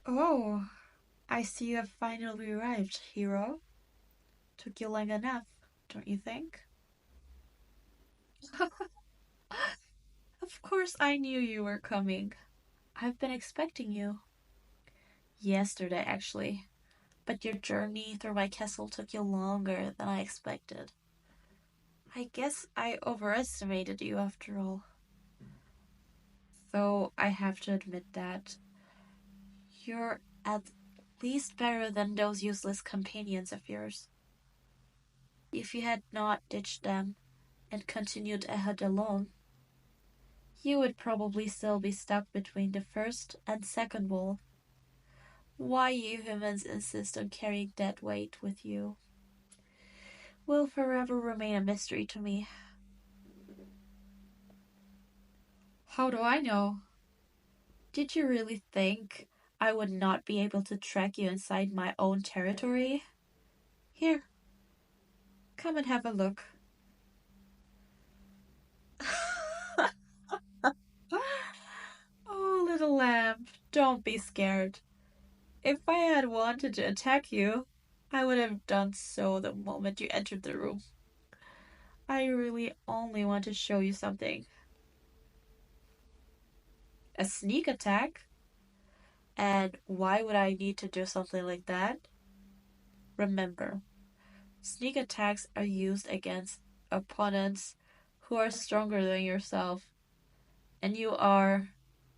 Oh, I see you have finally arrived, hero. Took you long enough, don't you think? Of course I knew you were coming. I've been expecting you. Yesterday, actually. But your journey through my castle took you longer than I expected. I guess I overestimated you after all. Though I have to admit that you're at least better than those useless companions of yours. If you had not ditched them and continued ahead alone, you would probably still be stuck between the first and second wall. Why you humans insist on carrying that weight with you will forever remain a mystery to me. How do I know? Did you really think I would not be able to track you inside my own territory? Here, come and have a look. Oh, little lamb, don't be scared. If I had wanted to attack you, I would have done so the moment you entered the room. I really only want to show you something. A sneak attack? And why would I need to do something like that? Remember, sneak attacks are used against opponents who are stronger than yourself, and you are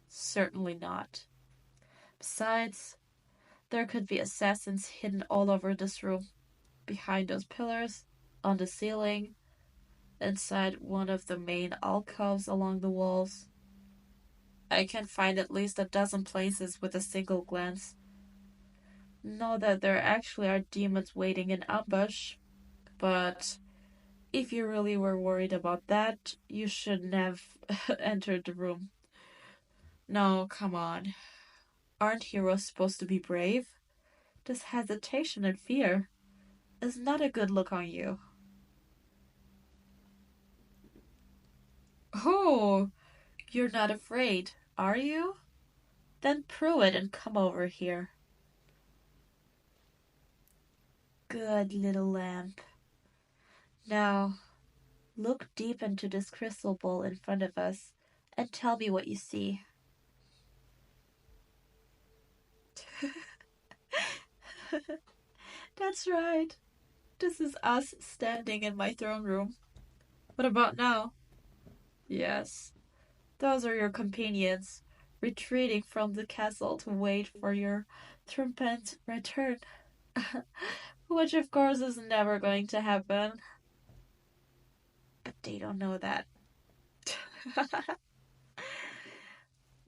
certainly not. Besides, there could be assassins hidden all over this room, behind those pillars, on the ceiling, inside one of the main alcoves along the walls. I can find at least a dozen places with a single glance. Know that there actually are demons waiting in ambush, but if you really were worried about that, you shouldn't have entered the room. No, come on. Aren't heroes supposed to be brave? This hesitation and fear is not a good look on you. Oh, you're not afraid, are you? Then prove it and come over here. Good little lamb. Now, look deep into this crystal ball in front of us and tell me what you see. That's right. This is us standing in my throne room. What about now? Yes, those are your companions, retreating from the castle to wait for your triumphant return. Which, of course, is never going to happen. But they don't know that.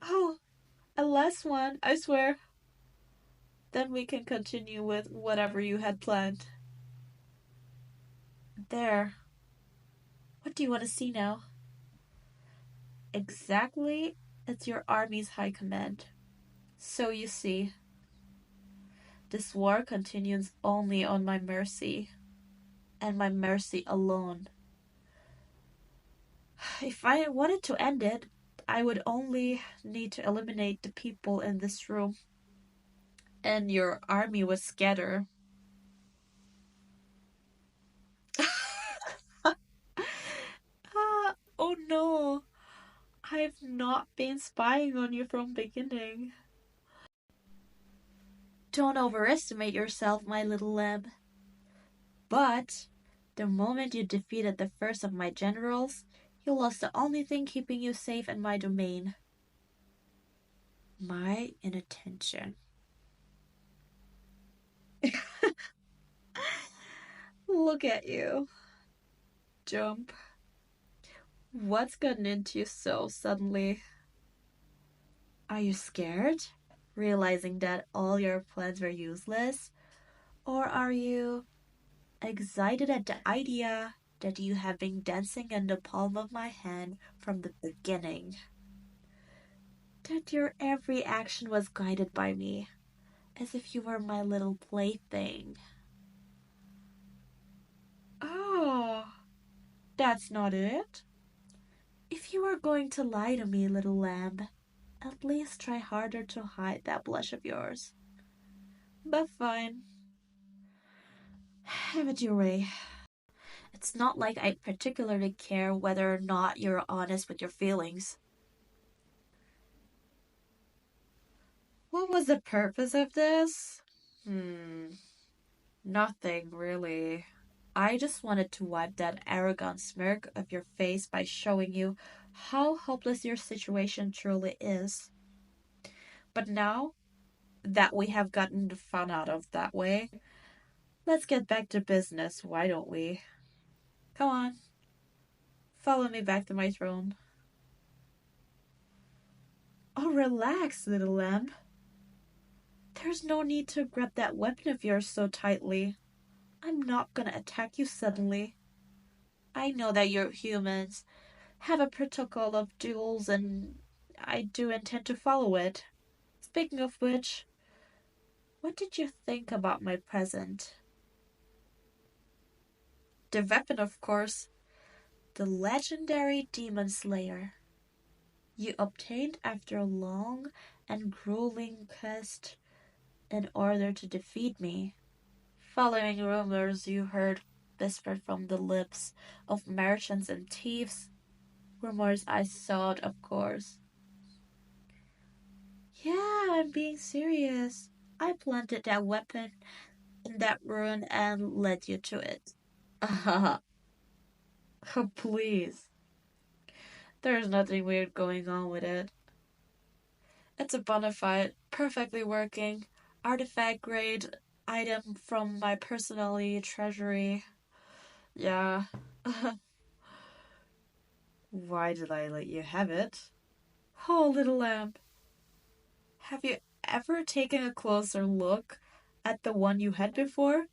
Oh, a last one, I swear. Then we can continue with whatever you had planned. There. What do you want to see now? Exactly, it's your army's high command. So you see, this war continues only on my mercy, and my mercy alone. If I wanted to end it, I would only need to eliminate the people in this room, and your army would scatter. Oh no, I've not been spying on you from the beginning. Don't overestimate yourself, my little lamb. But the moment you defeated the first of my generals, you lost the only thing keeping you safe in my domain. My inattention. Look at you. Jump. What's gotten into you so suddenly? Are you scared? Realizing that all your plans were useless? Or are you excited at the idea that you have been dancing in the palm of my hand from the beginning? That your every action was guided by me, as if you were my little plaything. Oh, that's not it. If you are going to lie to me, little lamb, At least try harder to hide that blush of yours. But fine. Have it your way. It's not like I particularly care whether or not you're honest with your feelings. What was the purpose of this? Nothing really. I just wanted to wipe that arrogant smirk off your face by showing you how hopeless your situation truly is. But now that we have gotten the fun out of that way, let's get back to business, why don't we? Come on, follow me back to my throne. Oh, relax, little lamb. There's no need to grab that weapon of yours so tightly. I'm not gonna attack you suddenly. I know that you're humans, have a protocol of duels, and I do intend to follow it. Speaking of which, what did you think about my present? The weapon, of course. The legendary Demon Slayer. You obtained after a long and grueling quest in order to defeat me. Following rumors you heard whispered from the lips of merchants and thieves. Rumors I sowed, of course. Yeah, I'm being serious. I planted that weapon in that ruin and led you to it. Please. There's nothing weird going on with it. It's a bona fide, perfectly working, artifact grade item from my personally treasury. Yeah. Why did I let you have it? Oh, little lamb. Have you ever taken a closer look at the one you had before?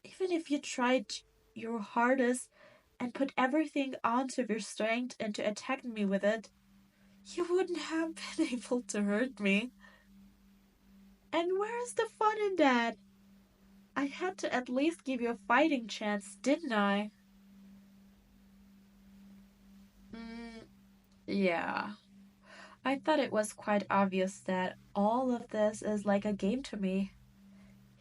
Even if you tried your hardest and put everything onto your strength into attacking me with it, you wouldn't have been able to hurt me. And where's the fun in that? I had to at least give you a fighting chance, didn't I? Yeah. I thought it was quite obvious that all of this is like a game to me.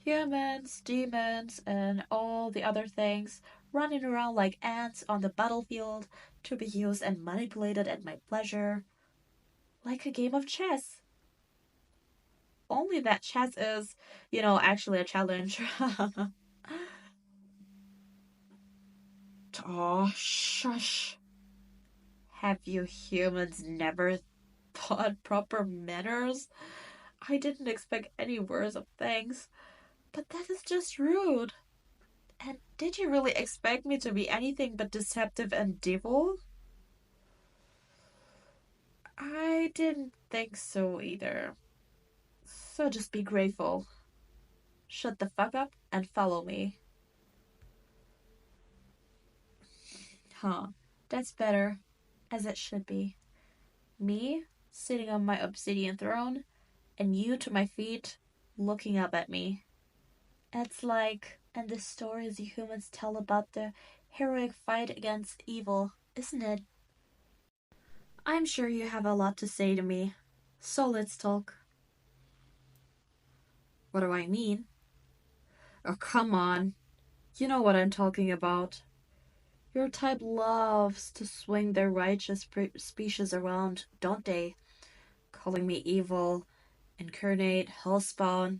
Humans, demons, and all the other things running around like ants on the battlefield to be used and manipulated at my pleasure. Like a game of chess. Only that chess is, actually a challenge. Oh, shush. Have you humans never taught proper manners? I didn't expect any words of thanks, but that is just rude. And did you really expect me to be anything but deceptive and devil? I didn't think so either. So just be grateful. Shut the fuck up and follow me. Huh, that's better, as it should be. Me, sitting on my obsidian throne, and you to my feet, looking up at me. It's like in the stories you humans tell about the heroic fight against evil, isn't it? I'm sure you have a lot to say to me, so let's talk. What do I mean? Oh, come on. You know what I'm talking about. Your type loves to swing their righteous species around, don't they? Calling me evil, incarnate, hellspawn,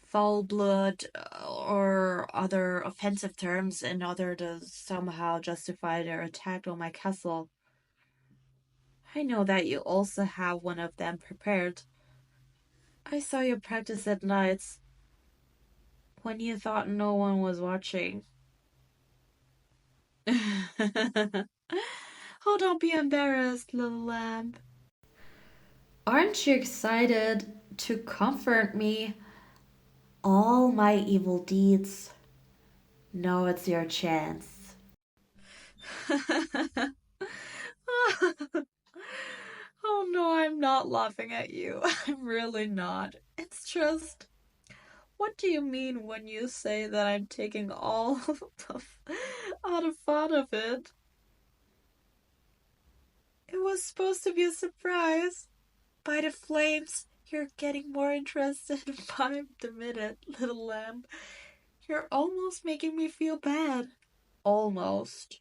foul blood, or other offensive terms in order to somehow justify their attack on my castle. I know that you also have one of them prepared. I saw you practice at nights when you thought no one was watching. Oh, don't be embarrassed, little lamb. Aren't you excited to comfort me? All my evil deeds. Now it's your chance. Oh no, I'm not laughing at you. I'm really not. It's just, what do you mean when you say that I'm taking all the fun of it? It was supposed to be a surprise. By the flames, you're getting more interested by the minute, little lamb. You're almost making me feel bad. Almost.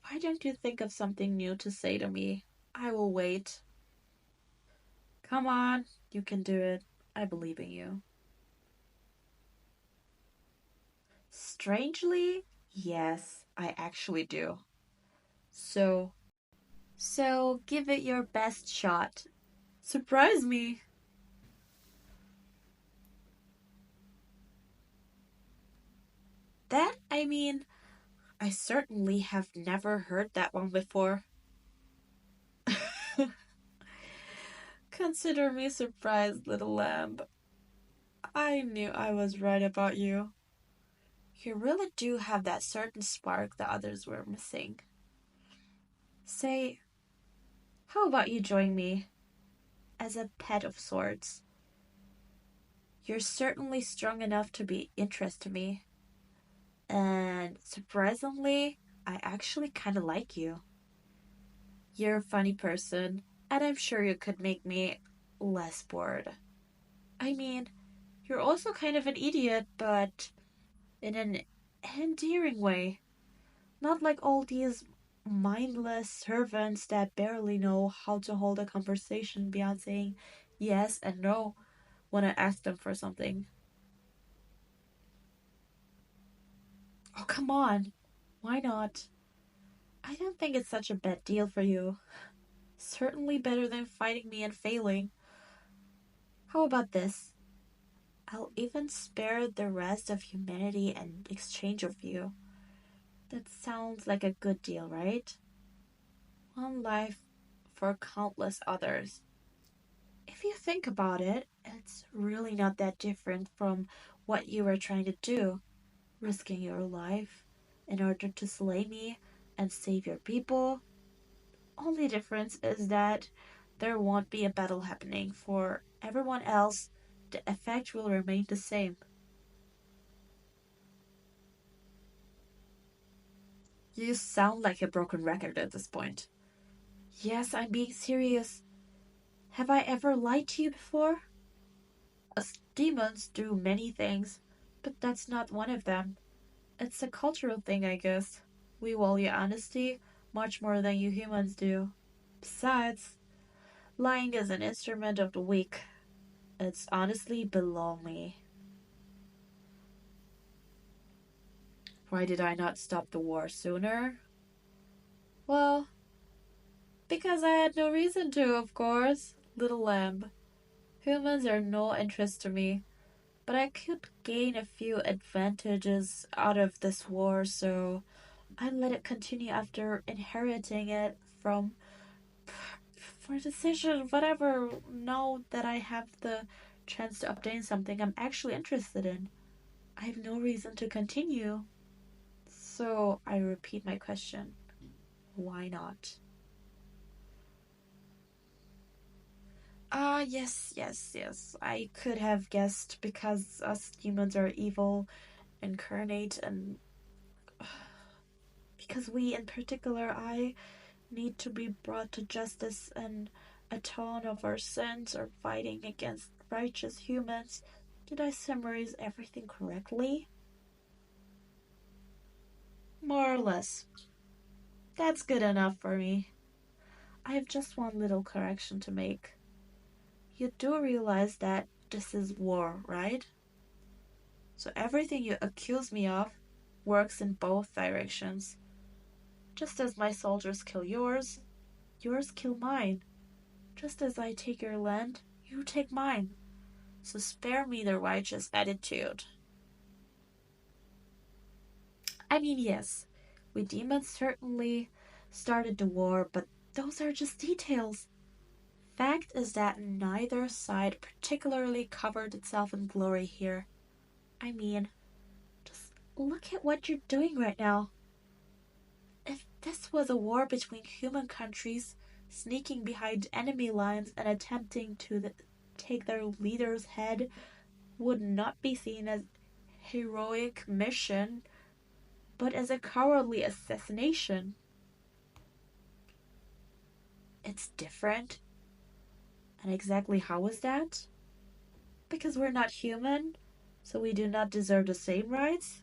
Why don't you think of something new to say to me? I will wait. Come on, you can do it. I believe in you. Strangely, yes, I actually do. So, so give it your best shot. Surprise me. That, I mean, I certainly have never heard that one before. Consider me surprised, little lamb. I knew I was right about you. You really do have that certain spark the others were missing. Say, how about you join me as a pet of sorts? You're certainly strong enough to be interest to me. And surprisingly, I actually kind of like you. You're a funny person, and I'm sure you could make me less bored. I mean, you're also kind of an idiot, but in an endearing way. Not like all these mindless servants that barely know how to hold a conversation beyond saying yes and no when I ask them for something. Oh, come on. Why not? I don't think it's such a bad deal for you. Certainly better than fighting me and failing. How about this? I'll even spare the rest of humanity in exchange of you. That sounds like a good deal, right? One life for countless others. If you think about it, it's really not that different from what you were trying to do, risking your life in order to slay me and save your people. Only difference is that there won't be a battle happening. For everyone else, the effect will remain the same. You sound like a broken record at this point. Yes, I'm being serious. Have I ever lied to you before? Us demons do many things, but that's not one of them. It's a cultural thing, I guess. We value honesty much more than you humans do. Besides, lying is an instrument of the weak. It's honestly below me. Why did I not stop the war sooner? Well, because I had no reason to, of course. Little lamb. Humans are no interest to me, but I could gain a few advantages out of this war, so I let it continue after inheriting it from for decision, whatever. Now that I have the chance to obtain something I'm actually interested in, I have no reason to continue. So I repeat my question: why not? Yes. I could have guessed because us humans are evil incarnate, and because we, in particular, I need to be brought to justice and atone of our sins or fighting against righteous humans. Did I summarize everything correctly? More or less. That's good enough for me. I have just one little correction to make. You do realize that this is war, right? So everything you accuse me of works in both directions. Just as my soldiers kill yours, yours kill mine. Just as I take your land, you take mine. So spare me the righteous attitude. I mean, yes, we demons certainly started the war, but those are just details. Fact is that neither side particularly covered itself in glory here. I mean, just look at what you're doing right now. If this was a war between human countries, sneaking behind enemy lines and attempting to take their leader's head would not be seen as heroic mission, but as a cowardly assassination. It's different, And exactly how is that? Because we're not human, so we do not deserve the same rights?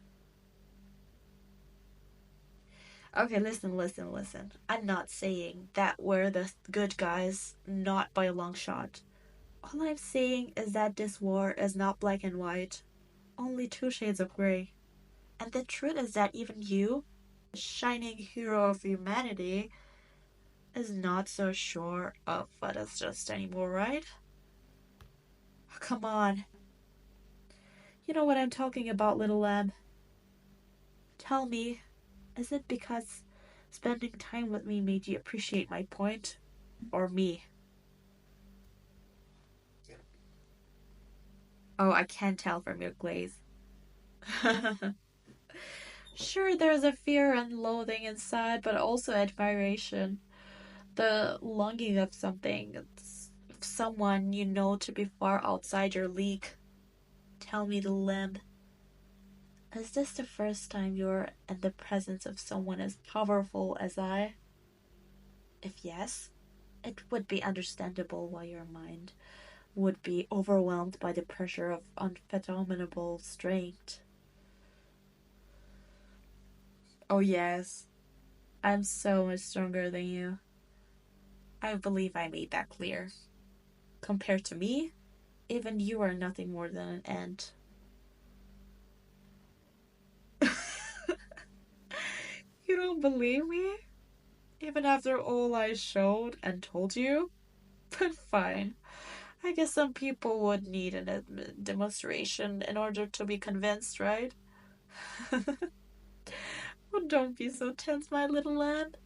Okay, listen. I'm not saying that we're the good guys, not by a long shot. All I'm saying is that this war is not black and white, only two shades of gray. And the truth is that even you, the shining hero of humanity, is not so sure of what is just anymore, right? Come on. You know what I'm talking about, little lamb. Tell me, is it because spending time with me made you appreciate my point? Or me? Oh, I can tell from your glaze. Sure, there's a fear and loathing inside, but also admiration. The longing of something, someone you know to be far outside your league. Tell me, the lamb, is this the first time you're in the presence of someone as powerful as I? If yes, it would be understandable why your mind would be overwhelmed by the pressure of unfathomable strength. Oh, yes, I'm so much stronger than you. I believe I made that clear. Compared to me, even you are nothing more than an ant. You don't believe me? Even after all I showed and told you? But fine. I guess some people would need a demonstration in order to be convinced, right? Well, don't be so tense, my little lad.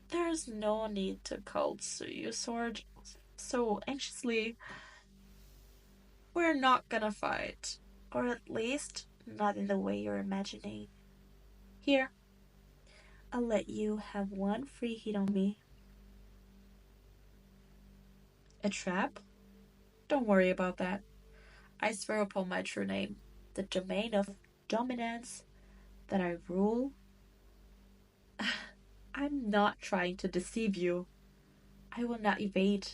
There's no need to coax you so anxiously. We're not gonna fight. Or at least, not in the way you're imagining. Here, I'll let you have one free hit on me. A trap? Don't worry about that. I swear upon my true name, the domain of dominance that I rule. I'm not trying to deceive you. I will not evade.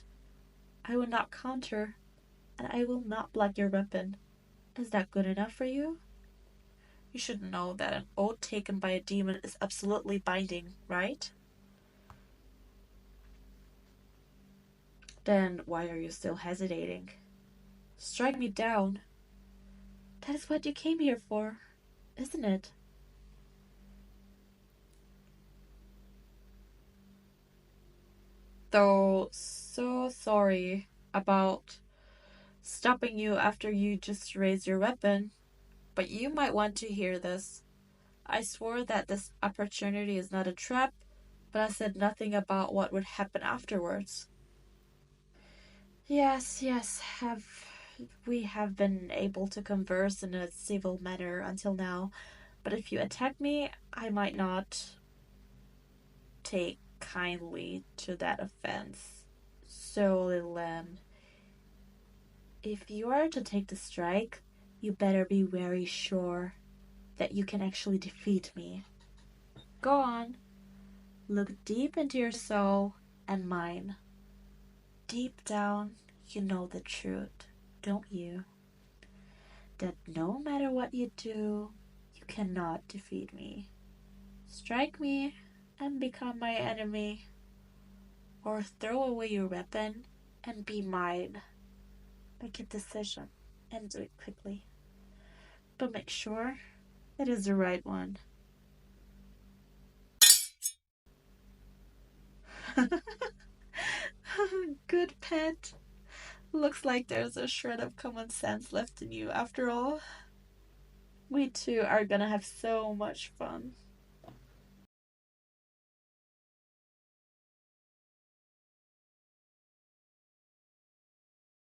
I will not counter. And I will not block your weapon. Is that good enough for you? You should know that an oath taken by a demon is absolutely binding, right? Then why are you still hesitating? Strike me down. That is what you came here for, isn't it? Though, so sorry about stopping you after you just raised your weapon, but you might want to hear this. I swore that this opportunity is not a trap, but I said nothing about what would happen afterwards. Yes, we have been able to converse in a civil manner until now, but if you attack me, I might not take kindly to that offense. So, little lamb, if you are to take the strike, you better be very sure that you can actually defeat me. Go on, look deep into your soul and mine. Deep down, you know the truth, don't you? That no matter what you do, you cannot defeat me. Strike me and become my enemy, or throw away your weapon and be mine. Make a decision and do it quickly. But make sure it is the right one. Good pet. Looks like there's a shred of common sense left in you after all. We two are gonna have so much fun.